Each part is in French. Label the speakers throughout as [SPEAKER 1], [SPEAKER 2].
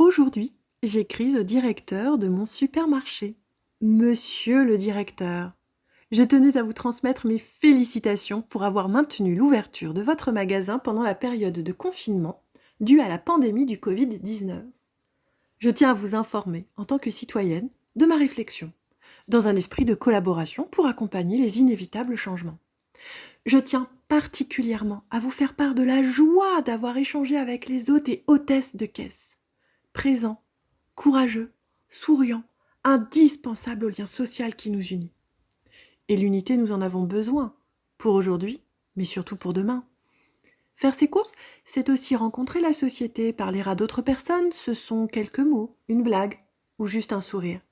[SPEAKER 1] Aujourd'hui, j'écris au directeur de mon supermarché. Monsieur le directeur, je tenais à vous transmettre mes félicitations pour avoir maintenu l'ouverture de votre magasin pendant la période de confinement due à la pandémie du Covid-19. Je tiens à vous informer, en tant que citoyenne, de ma réflexion, dans un esprit de collaboration pour accompagner les inévitables changements. Je tiens particulièrement à vous faire part de la joie d'avoir échangé avec les hôtes et hôtesses de caisse. Présents, courageux, souriants, indispensables au lien social qui nous unit. Et l'unité, nous en avons besoin, pour aujourd'hui, mais surtout pour demain. Faire ses courses, c'est aussi rencontrer la société, parler à d'autres personnes, ce sont quelques mots, une blague ou juste un sourire.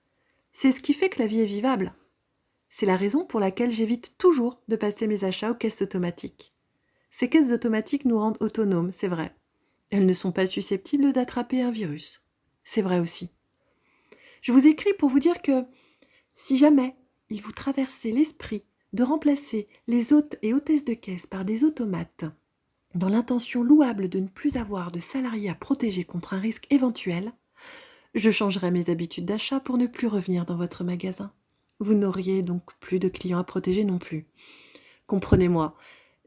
[SPEAKER 1] C'est ce qui fait que la vie est vivable. C'est la raison pour laquelle j'évite toujours de passer mes achats aux caisses automatiques. Ces caisses automatiques nous rendent autonomes, c'est vrai. Elles ne sont pas susceptibles d'attraper un virus. C'est vrai aussi. Je vous écris pour vous dire que si jamais il vous traversait l'esprit de remplacer les hôtes et hôtesses de caisse par des automates, dans l'intention louable de ne plus avoir de salariés à protéger contre un risque éventuel, je changerai mes habitudes d'achat pour ne plus revenir dans votre magasin. Vous n'auriez donc plus de clients à protéger non plus. Comprenez-moi,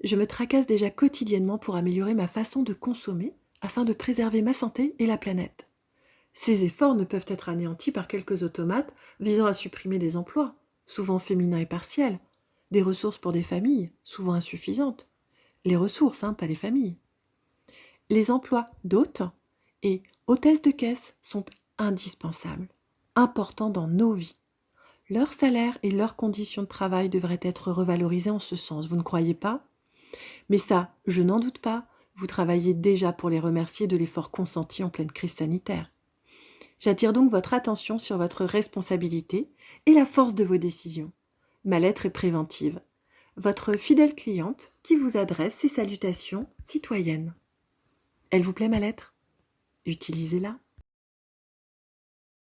[SPEAKER 1] je me tracasse déjà quotidiennement pour améliorer ma façon de consommer afin de préserver ma santé et la planète. Ces efforts ne peuvent être anéantis par quelques automates visant à supprimer des emplois, souvent féminins et partiels, des ressources pour des familles, souvent insuffisantes. Les ressources, pas les familles. Les emplois d'hôtes et hôtesses de caisse sont indispensables, importants dans nos vies. Leur salaire et leurs conditions de travail devraient être revalorisés en ce sens, vous ne croyez pas? Mais ça, je n'en doute pas, vous travaillez déjà pour les remercier de l'effort consenti en pleine crise sanitaire. J'attire donc votre attention sur votre responsabilité et la force de vos décisions. Ma lettre est préventive. Votre fidèle cliente qui vous adresse ses salutations citoyennes. Elle vous plaît ma lettre? Utilisez-la.